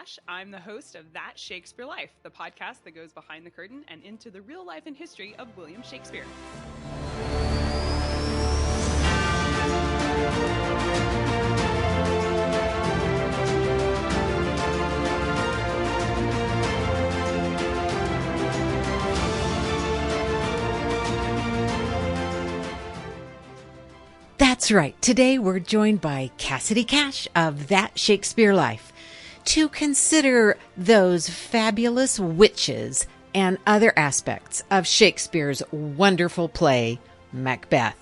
Cash. I'm the host of That Shakespeare Life, the podcast that goes behind the curtain and into the real life and history of William Shakespeare. That's right. Today we're joined by Cassidy Cash of That Shakespeare Life to consider those fabulous witches and other aspects of Shakespeare's wonderful play, Macbeth.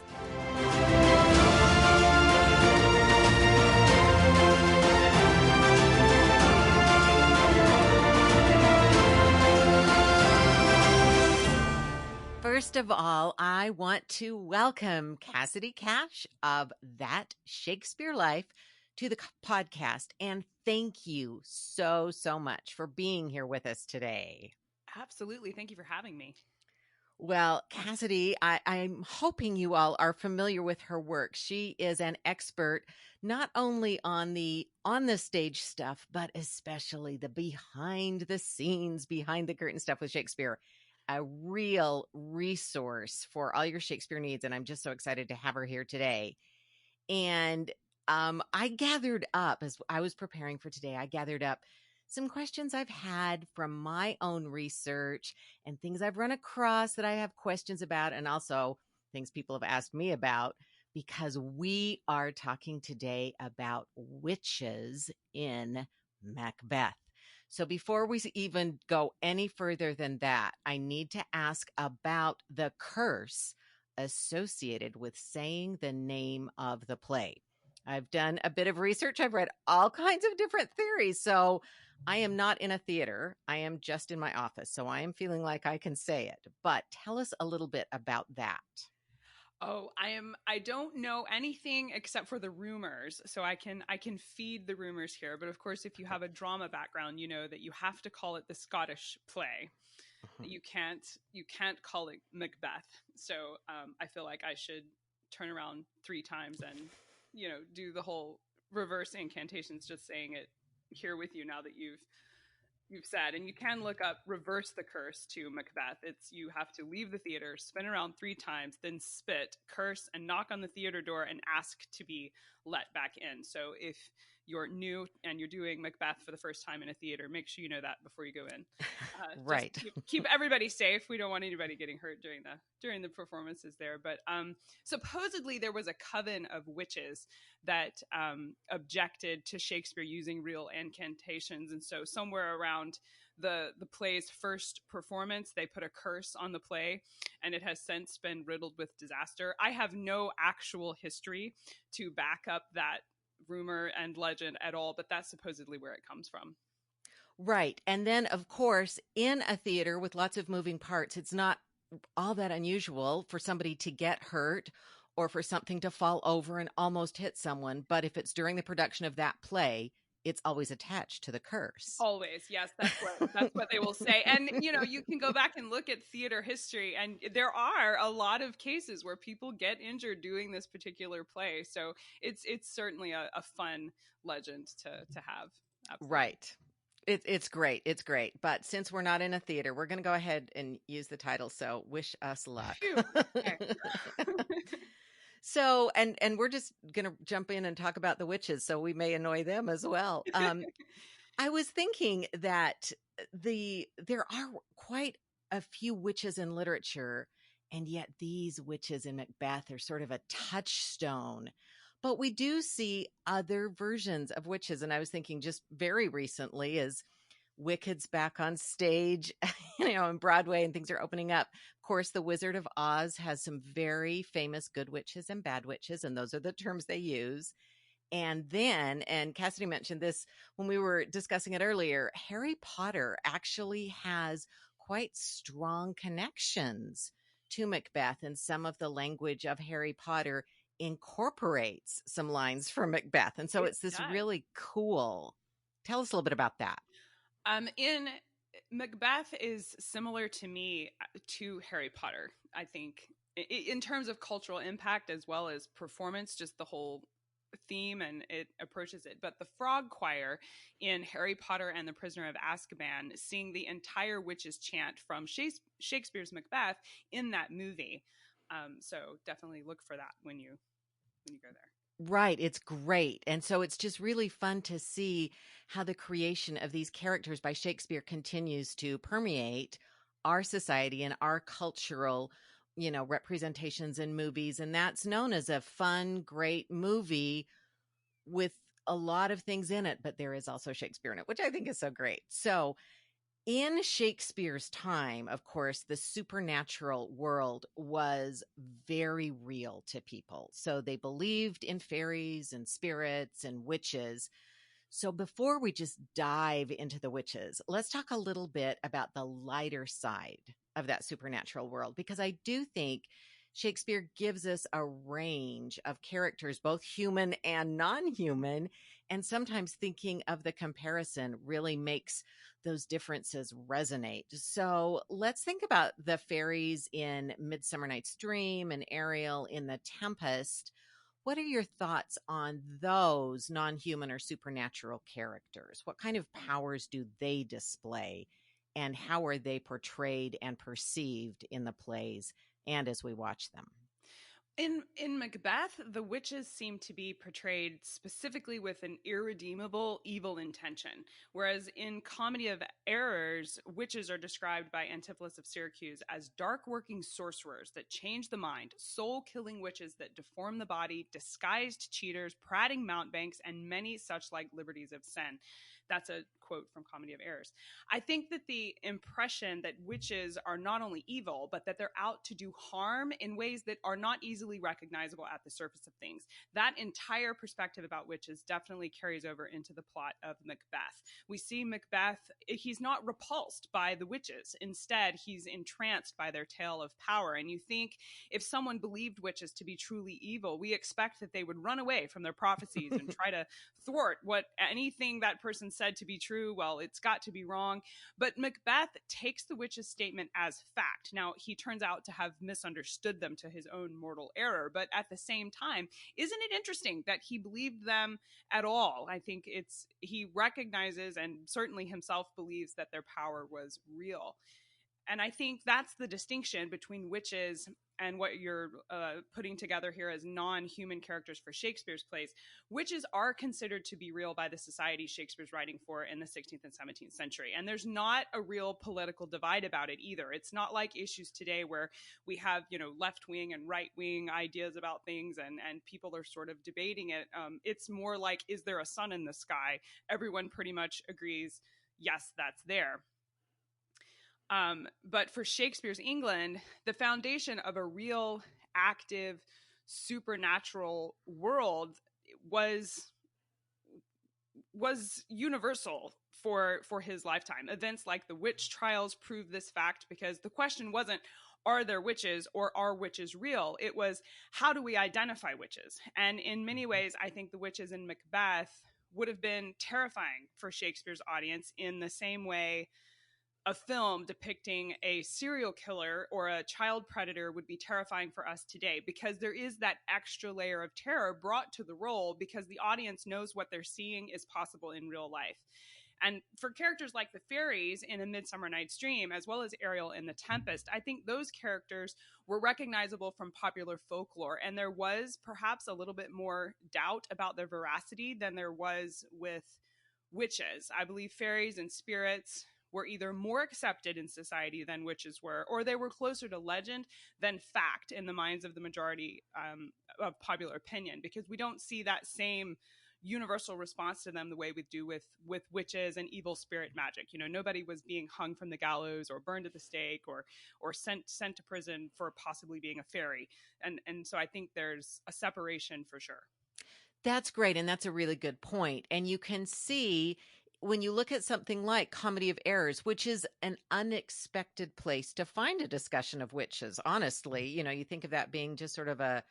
First of all, I want to welcome Cassidy Cash of That Shakespeare Life to the podcast, and thank you so much for being here with us today. Absolutely. Thank you for having me. Well, Cassidy, I'm hoping you all are familiar with her work. She is an expert not only on the stage stuff, but especially the behind the scenes, behind the curtain stuff with Shakespeare. A real resource for all your Shakespeare needs. And I'm just so excited to have her here today. And I gathered up, as I was preparing for today, I gathered up some questions I've had from my own research and things I've run across that I have questions about, and also things people have asked me about, because we are talking today about witches in Macbeth. So before we even go any further than that, I need to ask about the curse associated with saying the name of the play. I've done a bit of research. I've read all kinds of different theories. So I am not in a theater. I am just in my office. So I am feeling like I can say it. But tell us a little bit about that. Oh, I don't know anything except for the rumors, so I can feed the rumors here. But of course, if you have a drama background, you know that you have to call it the Scottish play. You can't call it Macbeth. So I feel like I should turn around 3 times and do the whole reverse incantations, just saying it here with you now that you've said. And you can look up reverse the curse to Macbeth. It's you have to leave the theater, spin around 3 times, then spit, curse, and knock on the theater door and ask to be let back in. So if you're new and you're doing Macbeth for the first time in a theater, make sure you know that before you go in. Right. Keep everybody safe. We don't want anybody getting hurt during the performances there. But supposedly there was a coven of witches that objected to Shakespeare using real incantations, and so somewhere around the play's first performance, they put a curse on the play, and it has since been riddled with disaster. I have no actual history to back up that rumor and legend at all, but that's supposedly where it comes from. Right. And then, of course, in a theater with lots of moving parts, it's not all that unusual for somebody to get hurt or for something to fall over and almost hit someone. But if it's during the production of that play, it's always attached to the curse. Always. Yes, that's what they will say. And, you can go back and look at theater history, and there are a lot of cases where people get injured doing this particular play. So it's certainly a fun legend to have. Absolutely. Right. It's great. It's great. But since we're not in a theater, we're going to go ahead and use the title. So wish us luck. Okay. So, and we're just going to jump in and talk about the witches, so we may annoy them as well. I was thinking that there are quite a few witches in literature, and yet these witches in Macbeth are sort of a touchstone. But we do see other versions of witches, and I was thinking just very recently as Wicked's back on stage, in Broadway, and things are opening up. Of course, The Wizard of Oz has some very famous good witches and bad witches, and those are the terms they use. And then, and Cassidy mentioned this when we were discussing it earlier, Harry Potter actually has quite strong connections to Macbeth, and some of the language of Harry Potter incorporates some lines from Macbeth. And so it's this really cool. Tell us a little bit about that. In Macbeth is similar to me to Harry Potter, I think, in terms of cultural impact as well as performance, just the whole theme and it approaches it. But the frog choir in Harry Potter and the Prisoner of Azkaban sing the entire witches chant from Shakespeare's Macbeth in that movie. So definitely look for that when you go there. Right, it's great. And so it's just really fun to see how the creation of these characters by Shakespeare continues to permeate our society and our cultural, representations in movies. And that's known as a fun, great movie with a lot of things in it, but there is also Shakespeare in it, which I think is so great. So in Shakespeare's time, of course, the supernatural world was very real to people. So they believed in fairies and spirits and witches. So before we just dive into the witches, let's talk a little bit about the lighter side of that supernatural world, because I do think Shakespeare gives us a range of characters, both human and non-human, and sometimes thinking of the comparison really makes those differences resonate. So let's think about the fairies in Midsummer Night's Dream and Ariel in The Tempest. What are your thoughts on those non-human or supernatural characters? What kind of powers do they display, and how are they portrayed and perceived in the plays and as we watch them? In Macbeth, the witches seem to be portrayed specifically with an irredeemable evil intention, whereas in Comedy of Errors, witches are described by Antipholus of Syracuse as dark working sorcerers that change the mind, soul killing witches that deform the body, disguised cheaters, prating mountebanks, and many such like liberties of sin. That's a quote from Comedy of Errors. I think that the impression that witches are not only evil, but that they're out to do harm in ways that are not easily recognizable at the surface of things. That entire perspective about witches definitely carries over into the plot of Macbeth. We see Macbeth, he's not repulsed by the witches. Instead, he's entranced by their tale of power. And you think if someone believed witches to be truly evil, we expect that they would run away from their prophecies and try to thwart what anything that person said to be true. Well, it's got to be wrong. But Macbeth takes the witch's statement as fact. Now, he turns out to have misunderstood them to his own mortal error. But at the same time, isn't it interesting that he believed them at all? I think he recognizes and certainly himself believes that their power was real. And I think that's the distinction between witches and what you're putting together here as non-human characters for Shakespeare's plays. Witches are considered to be real by the society Shakespeare's writing for in the 16th and 17th century. And there's not a real political divide about it either. It's not like issues today where we have, left-wing and right-wing ideas about things and people are sort of debating it. It's more like, is there a sun in the sky? Everyone pretty much agrees, yes, that's there. But for Shakespeare's England, the foundation of a real, active, supernatural world was universal for his lifetime. Events like the witch trials prove this fact, because the question wasn't, are there witches or are witches real? It was, how do we identify witches? And in many ways, I think the witches in Macbeth would have been terrifying for Shakespeare's audience in the same way a film depicting a serial killer or a child predator would be terrifying for us today, because there is that extra layer of terror brought to the role because the audience knows what they're seeing is possible in real life. And for characters like the fairies in A Midsummer Night's Dream, as well as Ariel in The Tempest, I think those characters were recognizable from popular folklore. And there was perhaps a little bit more doubt about their veracity than there was with witches. I believe fairies and spirits were either more accepted in society than witches were, or they were closer to legend than fact in the minds of the majority of popular opinion, because we don't see that same universal response to them the way we do with witches and evil spirit magic. Nobody was being hung from the gallows or burned at the stake or sent to prison for possibly being a fairy. And so I think there's a separation for sure. That's great. And that's a really good point. And you can see when you look at something like Comedy of Errors, which is an unexpected place to find a discussion of witches, honestly, you think of that being just sort of a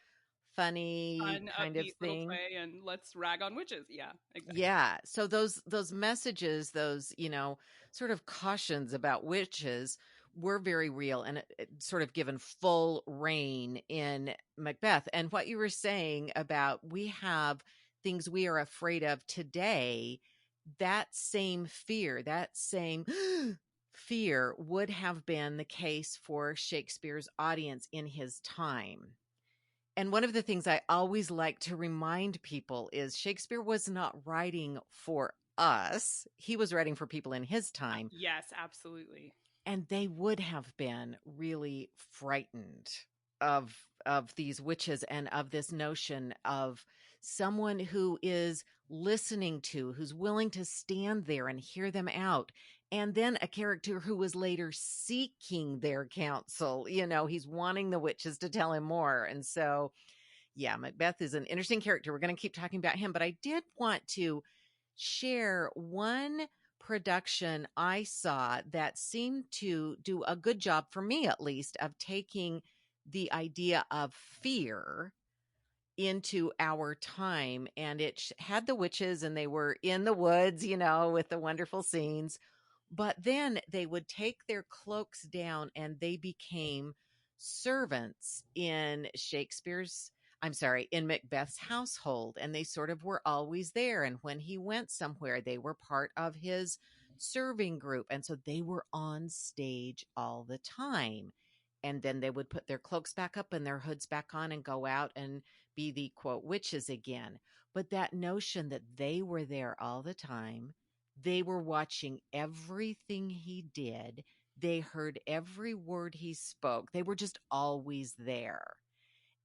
funny Fun, kind of upbeat little thing. play, and let's rag on witches. Yeah, exactly. Yeah. So those messages, those, sort of cautions about witches were very real, and it sort of given full reign in Macbeth. And what you were saying about, we have things we are afraid of today, that same fear, that same fear would have been the case for Shakespeare's audience in his time. And one of the things I always like to remind people is Shakespeare was not writing for us. He was writing for people in his time, Yes, absolutely. and they would have been really frightened of these witches and of this notion of someone who is listening to, who's willing to stand there and hear them out, and then a character who was later seeking their counsel. He's wanting the witches to tell him more. And so yeah, Macbeth is an interesting character. We're going to keep talking about him, but I did want to share one production I saw that seemed to do a good job, for me at least, of taking the idea of fear into our time. And it had the witches, and they were in the woods, with the wonderful scenes. But then they would take their cloaks down and they became servants in in Macbeth's household. And they sort of were always there. And when he went somewhere, they were part of his serving group. And so they were on stage all the time. And then they would put their cloaks back up and their hoods back on and go out and be the quote witches again. But that notion that they were there all the time, they were watching everything he did, they heard every word he spoke, they were just always there.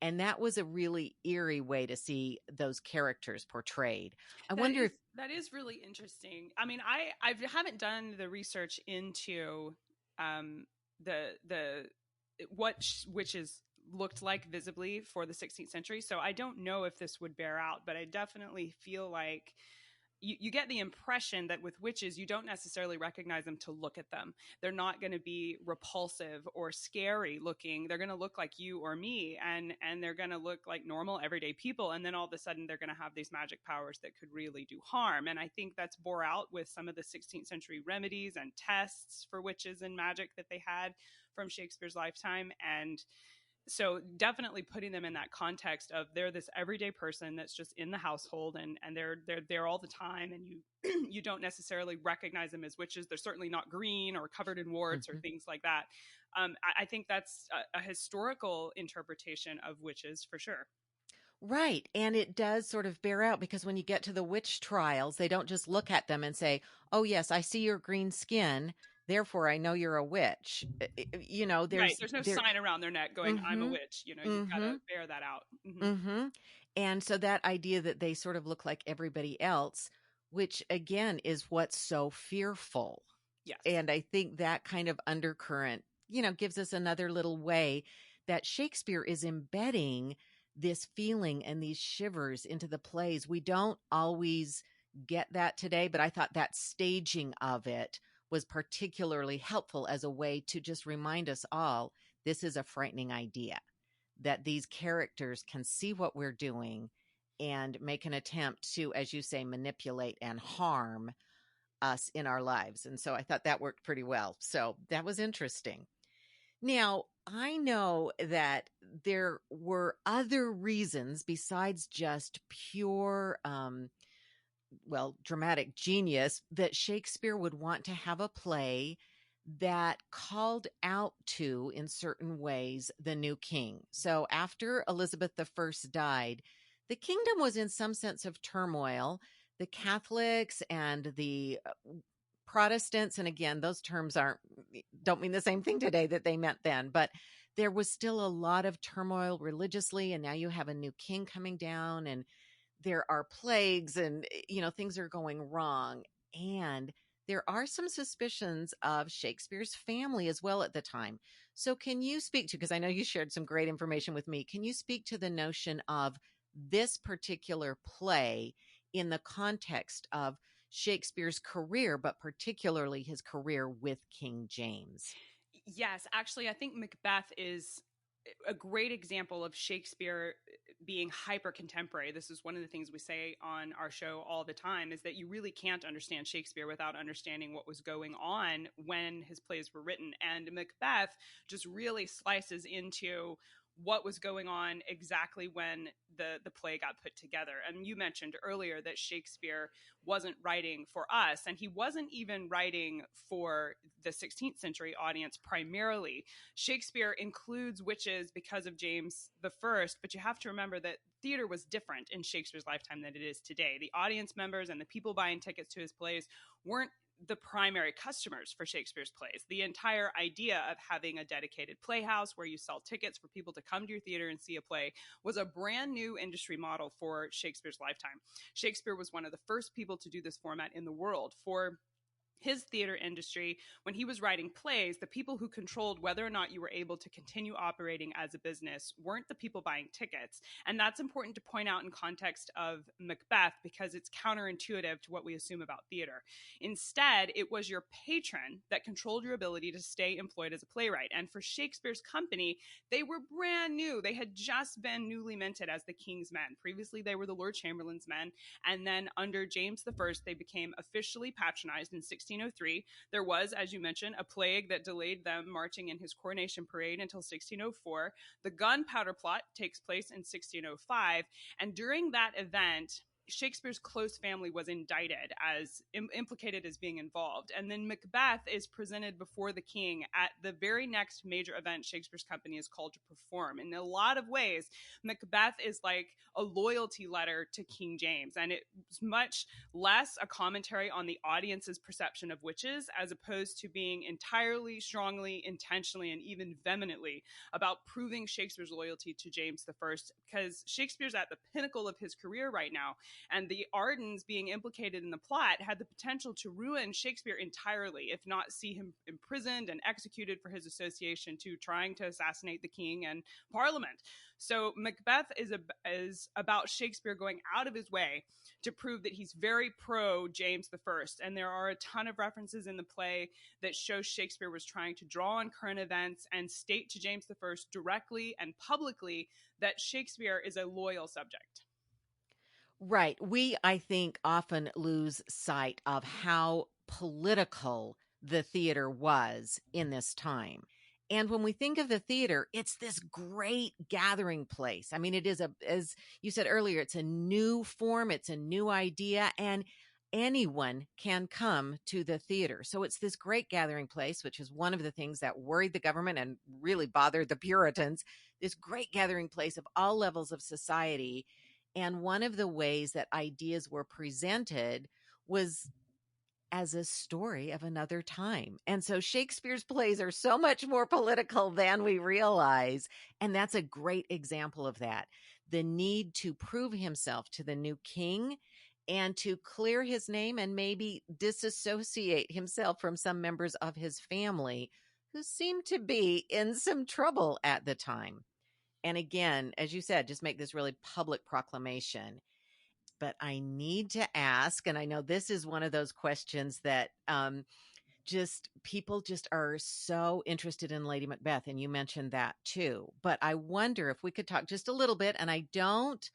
And that was a really eerie way to see those characters portrayed. I wonder if that is really interesting. I mean, I haven't done the research into the what witches looked like visibly for the 16th century, so I don't know if this would bear out, but I definitely feel like you get the impression that with witches, you don't necessarily recognize them to look at them. They're not going to be repulsive or scary looking. They're going to look like you or me, and they're going to look like normal everyday people. And then all of a sudden, they're going to have these magic powers that could really do harm. And I think that's bore out with some of the 16th century remedies and tests for witches and magic that they had from Shakespeare's lifetime. And so definitely putting them in that context of they're this everyday person that's just in the household, and they're there all the time, and you you don't necessarily recognize them as witches. They're certainly not green or covered in warts or things like that. I think that's a historical interpretation of witches for sure. Right. And it does sort of bear out, because when you get to the witch trials, they don't just look at them and say, "Oh, yes, I see your green skin, therefore I know you're a witch." Right. There's no sign around their neck going, "I'm a Mhm. witch." You've got to Mhm. bear that out. Mhm. And so that idea that they sort of look like everybody else, which again is what's so fearful. Yes. And I think that kind of undercurrent, gives us another little way that Shakespeare is embedding this feeling and these shivers into the plays. We don't always get that today, but I thought that staging of it was particularly helpful as a way to just remind us all this is a frightening idea, that these characters can see what we're doing and make an attempt to, as you say, manipulate and harm us in our lives. And so I thought that worked pretty well. So that was interesting. Now, I know that there were other reasons besides just pure, dramatic genius, that Shakespeare would want to have a play that called out to, in certain ways, the new king. So after Elizabeth I died, the kingdom was in some sense of turmoil. The Catholics and the Protestants, and again, those terms don't mean the same thing today that they meant then, but there was still a lot of turmoil religiously, and now you have a new king coming down, and there are plagues, and things are going wrong. And there are some suspicions of Shakespeare's family as well at the time. So can you speak to, because I know you shared some great information with me, can you speak to the notion of this particular play in the context of Shakespeare's career, but particularly his career with King James? Yes, actually, I think Macbeth is a great example of Shakespeare being hyper contemporary. This is one of the things we say on our show all the time, is that you really can't understand Shakespeare without understanding what was going on when his plays were written. And Macbeth just really slices into what was going on exactly when the play got put together. And you mentioned earlier that Shakespeare wasn't writing for us, and he wasn't even writing for the 16th century audience primarily. Shakespeare includes witches because of James the First, but you have to remember that theater was different in Shakespeare's lifetime than it is today. The audience members and the people buying tickets to his plays weren't the primary customers for Shakespeare's plays. The entire idea of having a dedicated playhouse where you sell tickets for people to come to your theater and see a play was a brand new industry model for Shakespeare's lifetime. Shakespeare was one of the first people to do this format in the world. For his theater industry, when he was writing plays, the people who controlled whether or not you were able to continue operating as a business weren't the people buying tickets. And that's important to point out in context of Macbeth, because it's counterintuitive to what we assume about theater. Instead, it was your patron that controlled your ability to stay employed as a playwright. And for Shakespeare's company, they were brand new. They had just been newly minted as the King's Men. Previously, they were the Lord Chamberlain's Men. And then under James I, they became officially patronized in 1603. There was, as you mentioned, a plague that delayed them marching in his coronation parade until 1604. The gunpowder plot takes place in 1605. And during that event, Shakespeare's close family was indicted as implicated as being involved. And then Macbeth is presented before the king at the very next major event Shakespeare's company is called to perform. In a lot of ways, Macbeth is like a loyalty letter to King James. And it's much less a commentary on the audience's perception of witches, as opposed to being entirely, strongly, intentionally, and even vehemently about proving Shakespeare's loyalty to James I, because Shakespeare's at the pinnacle of his career right now. And the Ardens being implicated in the plot had the potential to ruin Shakespeare entirely, if not see him imprisoned and executed for his association to trying to assassinate the king and Parliament. So Macbeth is about Shakespeare going out of his way to prove that he's very pro James I. And there are a ton of references in the play that show Shakespeare was trying to draw on current events and state to James I directly and publicly that Shakespeare is a loyal subject. Right. We, I think, often lose sight of how political the theater was in this time. And when we think of the theater, it's this great gathering place. I mean, it is as you said earlier, it's a new form, it's a new idea, and anyone can come to the theater. So it's this great gathering place, which is one of the things that worried the government and really bothered the Puritans, this great gathering place of all levels of society. And one of the ways that ideas were presented was as a story of another time. And so Shakespeare's plays are so much more political than we realize. And that's a great example of that. The need to prove himself to the new king and to clear his name and maybe disassociate himself from some members of his family who seemed to be in some trouble at the time. And again, as you said, just make this really public proclamation. But I need to ask, and I know this is one of those questions that just people just are so interested in Lady Macbeth, and you mentioned that too. But I wonder if we could talk just a little bit, and I don't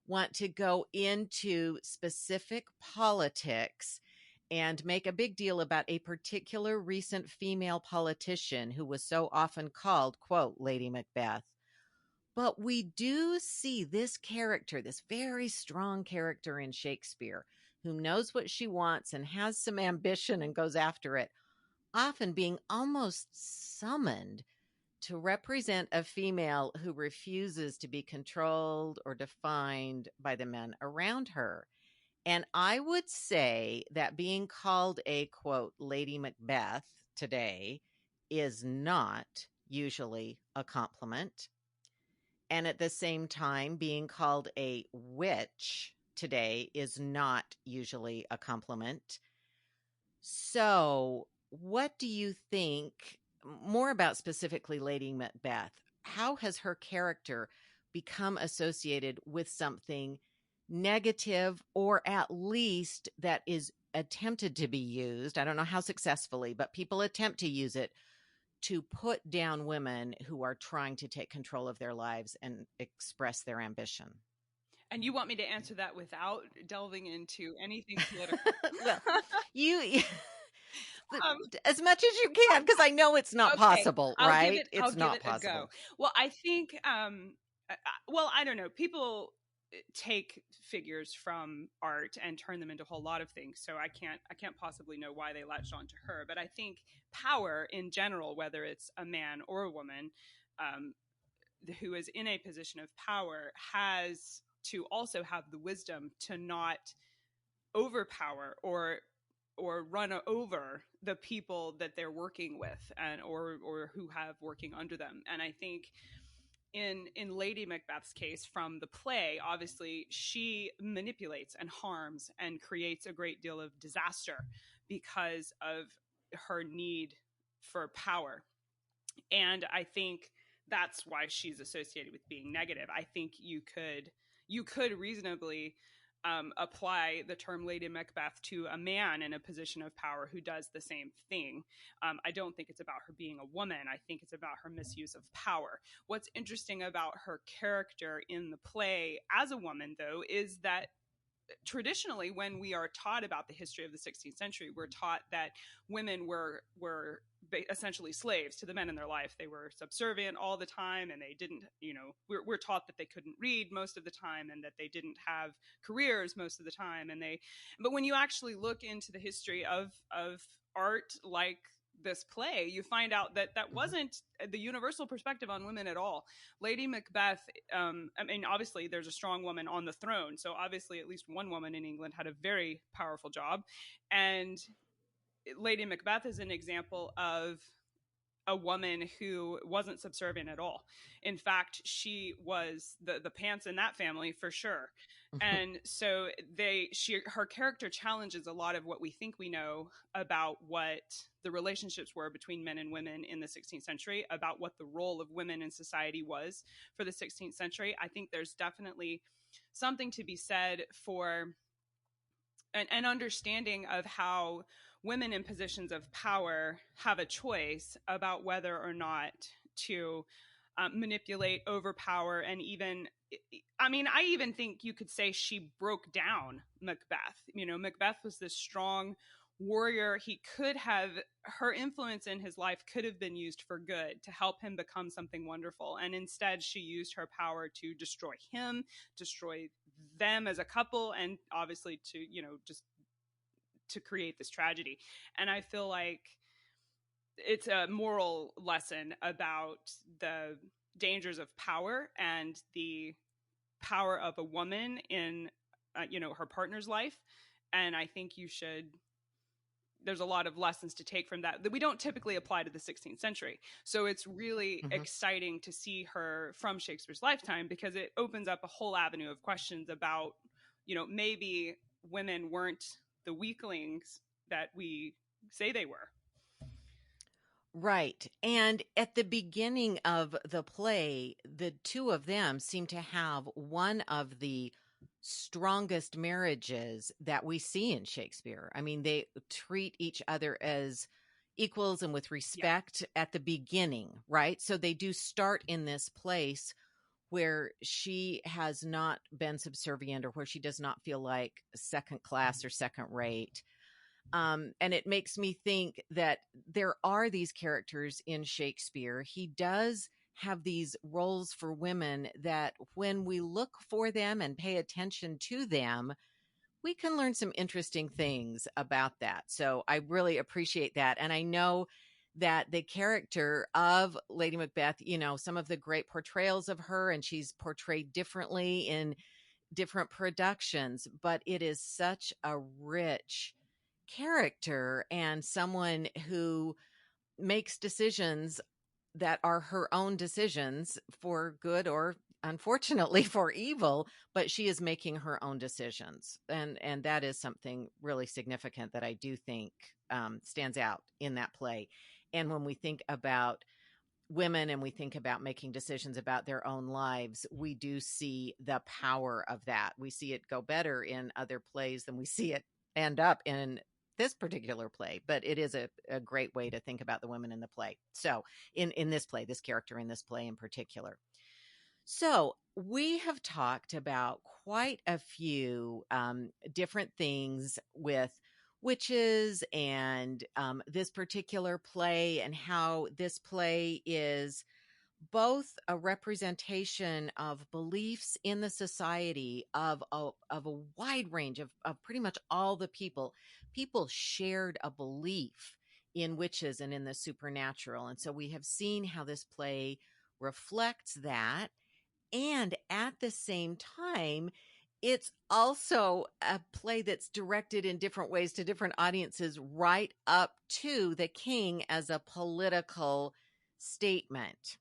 want to go into specific politics and make a big deal about a particular recent female politician who was so often called, quote, Lady Macbeth. But we do see this character, this very strong character in Shakespeare, who knows what she wants and has some ambition and goes after it, often being almost summoned to represent a female who refuses to be controlled or defined by the men around her. And I would say that being called a, quote, Lady Macbeth today is not usually a compliment. And at the same time, being called a witch today is not usually a compliment. So, what do you think more about specifically Lady Macbeth? How has her character become associated with something negative, or at least that is attempted to be used? I don't know how successfully, but people attempt to use it to put down women who are trying to take control of their lives and express their ambition. And you want me to answer that without delving into anything political? Well, you Um, as much as you can, because I know it's not okay, possible, I'll give right? it. I'll It's give not it a go. possible. Well, I think. Well, I don't know. People take figures from art and turn them into a whole lot of things. So I can't possibly know why they latched onto her. But I think power in general, whether it's a man or a woman, um, who is in a position of power, has to also have the wisdom to not overpower or run over the people that they're working with and or who have working under them. And I think in Lady Macbeth's case from the play, obviously she manipulates and harms and creates a great deal of disaster because of her need for power. And I think that's why she's associated with being negative. I think you could reasonably apply the term Lady Macbeth to a man in a position of power who does the same thing. I don't think it's about her being a woman. I think it's about her misuse of power. What's interesting about her character in the play as a woman, though, is that traditionally when we are taught about the history of the 16th century, we're taught that women were essentially slaves to the men in their life. They were subservient all the time, and they didn't, we're taught that they couldn't read most of the time and that they didn't have careers most of the time. But when you actually look into the history of art like this play, you find out that that wasn't the universal perspective on women at all. Lady Macbeth, I mean, obviously there's a strong woman on the throne. So obviously at least one woman in England had a very powerful job. And Lady Macbeth is an example of a woman who wasn't subservient at all. In fact, she was the pants in that family for sure. And so her character challenges a lot of what we think we know about what the relationships were between men and women in the 16th century, about what the role of women in society was for the 16th century. I think there's definitely something to be said for an understanding of how women in positions of power have a choice about whether or not to manipulate, overpower, and even, I mean, I even think you could say she broke down Macbeth. Macbeth was this strong warrior. Her influence in his life could have been used for good to help him become something wonderful. And instead, she used her power to destroy him, destroy them as a couple, and obviously to, just to create this tragedy. And I feel like it's a moral lesson about the dangers of power and the power of a woman in her partner's life. And I think there's a lot of lessons to take from that we don't typically apply to the 16th century. So it's really Mm-hmm. exciting to see her from Shakespeare's lifetime, because it opens up a whole avenue of questions about, maybe women weren't the weaklings that we say they were. Right. And at the beginning of the play, the two of them seem to have one of the strongest marriages that we see in Shakespeare. I mean, they treat each other as equals and with Yeah. respect at the beginning, right? So they do start in this place where she has not been subservient or where she does not feel like second class or second rate. And it makes me think that there are these characters in Shakespeare. He does have these roles for women that when we look for them and pay attention to them, we can learn some interesting things about that. So I really appreciate that. And I know that the character of Lady Macbeth, some of the great portrayals of her, and she's portrayed differently in different productions, but it is such a rich character and someone who makes decisions that are her own decisions for good or unfortunately for evil, but she is making her own decisions. And that is something really significant that I do think stands out in that play. And when we think about women and we think about making decisions about their own lives, we do see the power of that. We see it go better in other plays than we see it end up in this particular play, but it is a great way to think about the women in the play. So in this play, this character in this play in particular. So we have talked about quite a few different things with witches and this particular play, and how this play is both a representation of beliefs in the society of a wide range of pretty much all the people. People shared a belief in witches and in the supernatural. And so we have seen how this play reflects that. And at the same time, it's also a play that's directed in different ways to different audiences, right up to the king as a political statement.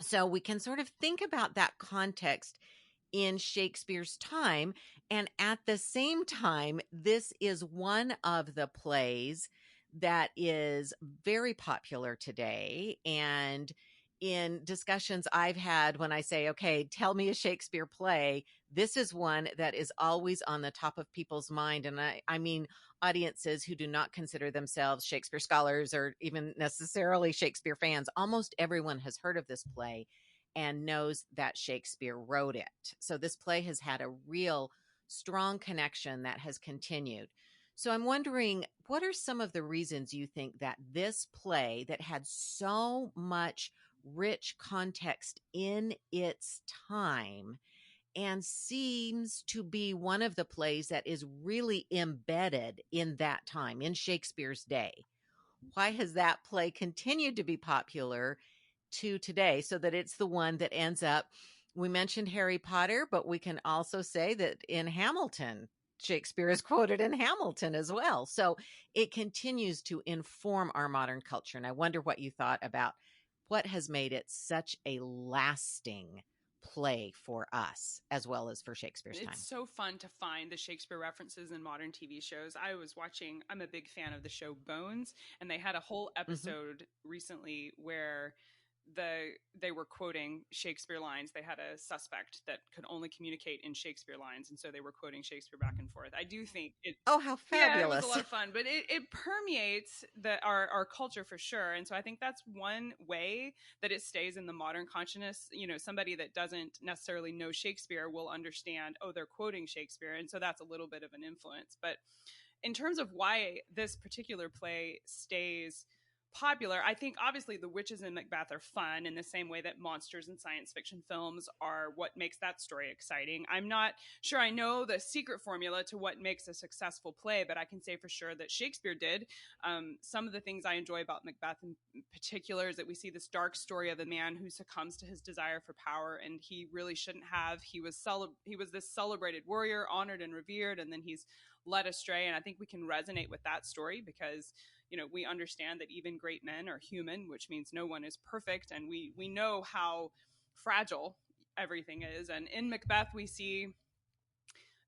So we can sort of think about that context in Shakespeare's time. And at the same time, this is one of the plays that is very popular today. And in discussions I've had, when I say, okay, tell me a Shakespeare play, this is one that is always on the top of people's mind. And I mean, audiences who do not consider themselves Shakespeare scholars or even necessarily Shakespeare fans, almost everyone has heard of this play and knows that Shakespeare wrote it. So this play has had a real strong connection that has continued. So I'm wondering, what are some of the reasons you think that this play that had so much rich context in its time and seems to be one of the plays that is really embedded in that time, in Shakespeare's day, why has that play continued to be popular to today, so that it's the one that ends up, we mentioned Harry Potter, but we can also say that in Hamilton, Shakespeare is quoted in Hamilton as well. So it continues to inform our modern culture. And I wonder what you thought about what has made it such a lasting play for us as well as for Shakespeare's time. It's so fun to find the Shakespeare references in modern TV shows. I'm a big fan of the show Bones, and they had a whole Mm-hmm. episode recently where they were quoting Shakespeare lines. They had a suspect that could only communicate in Shakespeare lines, and so they were quoting Shakespeare back and forth. I do think it Oh, how yeah, it was a fabulous. lot of fun, but it permeates our culture for sure. And so I think that's one way that it stays in the modern consciousness. You know, somebody that doesn't necessarily know Shakespeare will understand, oh, they're quoting Shakespeare. And so that's a little bit of an influence. But in terms of why this particular play stays popular, I think obviously the witches in Macbeth are fun in the same way that monsters in science fiction films are what makes that story exciting. I'm not sure I know the secret formula to what makes a successful play, but I can say for sure that Shakespeare did. Some of the things I enjoy about Macbeth in particular is that we see this dark story of a man who succumbs to his desire for power, and he really shouldn't have. He was this celebrated warrior, honored and revered, and then he's led astray. And I think we can resonate with that story because, you know, we understand that even great men are human, which means no one is perfect. And we know how fragile everything is. And in Macbeth, we see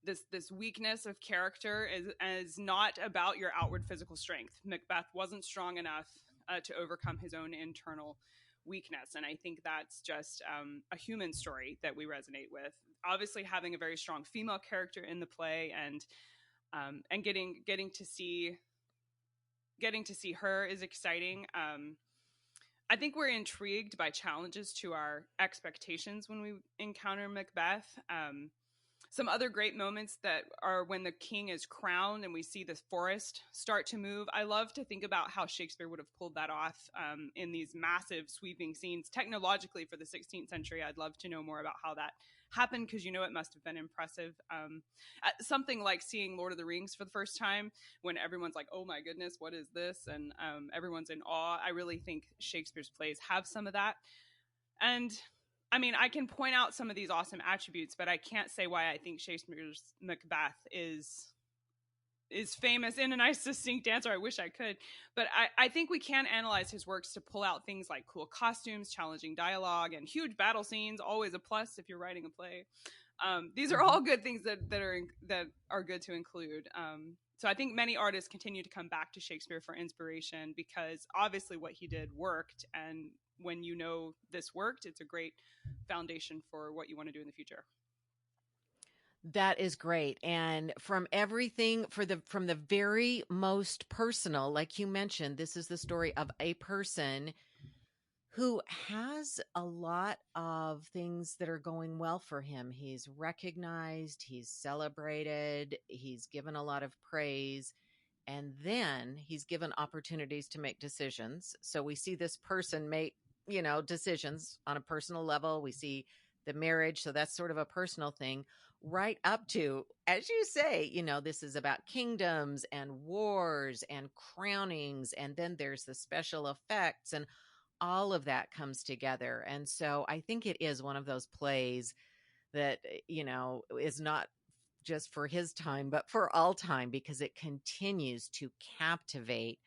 this weakness of character is not about your outward physical strength. Macbeth wasn't strong enough to overcome his own internal weakness. And I think that's just a human story that we resonate with. Obviously, having a very strong female character in the play and getting to see her is exciting. I think we're intrigued by challenges to our expectations when we encounter Macbeth. Some other great moments that are when the king is crowned and we see the forest start to move. I love to think about how Shakespeare would have pulled that off in these massive sweeping scenes. Technologically, for the 16th century, I'd love to know more about how that happened, because, you know, it must have been impressive. Something like seeing Lord of the Rings for the first time, when everyone's like, oh my goodness, what is this? And everyone's in awe. I really think Shakespeare's plays have some of that. And I mean, I can point out some of these awesome attributes, but I can't say why I think Shakespeare's Macbeth is famous in a nice succinct answer. I wish I could, but I think we can analyze his works to pull out things like cool costumes, challenging dialogue, and huge battle scenes. Always a plus if you're writing a play. These are Mm-hmm. all good things that are good to include. So I think many artists continue to come back to Shakespeare for inspiration because obviously what he did worked, and when you know this worked, it's a great foundation for what you want to do in the future. That is great. And from everything from the very most personal, like you mentioned, this is the story of a person who has a lot of things that are going well for him. He's recognized, he's celebrated, he's given a lot of praise. And then he's given opportunities to make decisions. So we see this person make, decisions on a personal level. We see the marriage. So that's sort of a personal thing, right up to, as you say, this is about kingdoms and wars and crownings. And then there's the special effects, and all of that comes together. And so I think it is one of those plays that, is not just for his time, but for all time, because it continues to captivate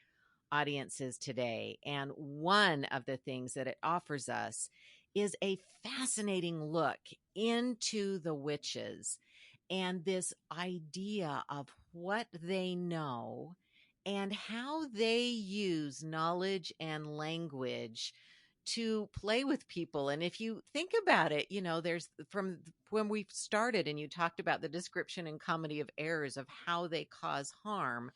audiences today. And one of the things that it offers us is a fascinating look into the witches and this idea of what they know and how they use knowledge and language to play with people. And if you think about it, there's from when we started and you talked about the description in Comedy of Errors of how they cause harm,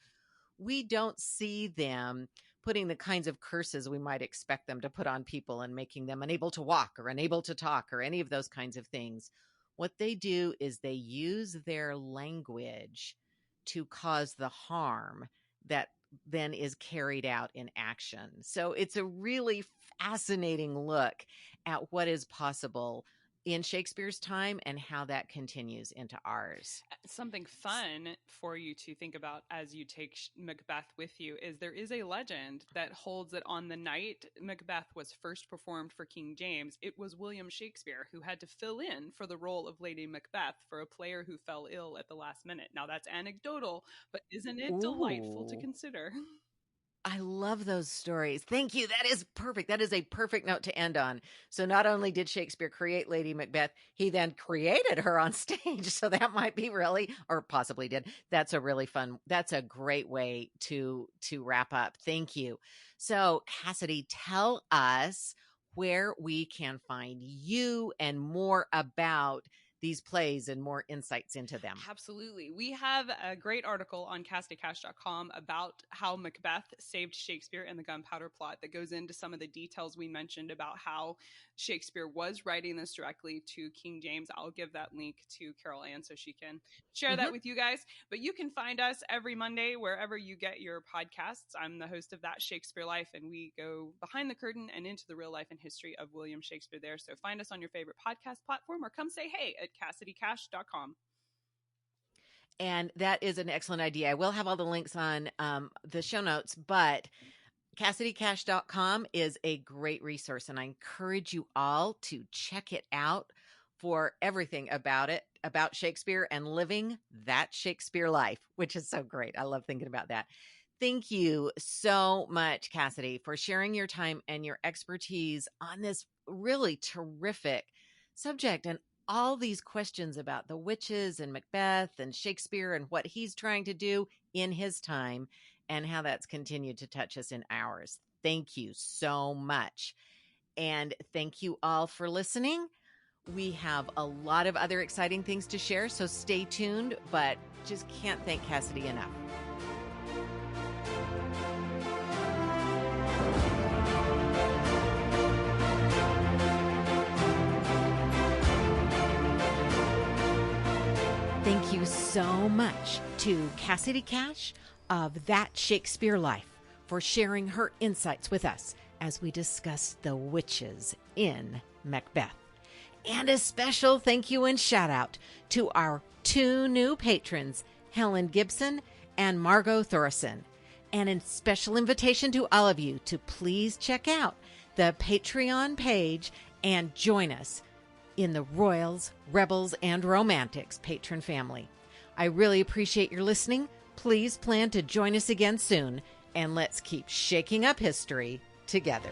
we don't see them putting the kinds of curses we might expect them to put on people and making them unable to walk or unable to talk or any of those kinds of things. What they do is they use their language to cause the harm that then is carried out in action. So it's a really fascinating look at what is possible in Shakespeare's time and how that continues into ours. Something fun for you to think about as you take Macbeth with you is there is a legend that holds that on the night Macbeth was first performed for King James, it was William Shakespeare who had to fill in for the role of Lady Macbeth for a player who fell ill at the last minute. Now that's anecdotal, but isn't it delightful to consider? I love those stories. Thank you. That is perfect. That is a perfect note to end on. So not only did Shakespeare create Lady Macbeth, he then created her on stage. So that might be really, or possibly did. That's a great way to wrap up. Thank you. So Cassidy, tell us where we can find you and more about these plays and more insights into them. Absolutely. We have a great article on CassidyCash.com about how Macbeth saved Shakespeare in the Gunpowder Plot that goes into some of the details we mentioned about how Shakespeare was writing this directly to King James. I'll give that link to Carol Ann so she can share that with you guys. But you can find us every Monday wherever you get your podcasts. I'm the host of That Shakespeare Life, and we go behind the curtain and into the real life and history of William Shakespeare there. So find us on your favorite podcast platform or come say hey at CassidyCash.com. And that is an excellent idea. I will have all the links on the show notes, but CassidyCash.com is a great resource, and I encourage you all to check it out for everything about Shakespeare and living that Shakespeare life, which is so great. I love thinking about that. Thank you so much, Cassidy, for sharing your time and your expertise on this really terrific subject and all these questions about the witches and Macbeth and Shakespeare and what he's trying to do in his time and how that's continued to touch us in ours. Thank you so much. And thank you all for listening. We have a lot of other exciting things to share, so stay tuned, but just can't thank Cassidy enough. Thank you so much to Cassidy Cash of That Shakespeare Life for sharing her insights with us as we discuss the witches in Macbeth. And a special thank you and shout out to our two new patrons, Helen Gibson and Margot Thorson. And a special invitation to all of you to please check out the Patreon page and join us in the Royals, Rebels, and Romantics patron family. I really appreciate your listening. Please plan to join us again soon, and let's keep shaking up history together.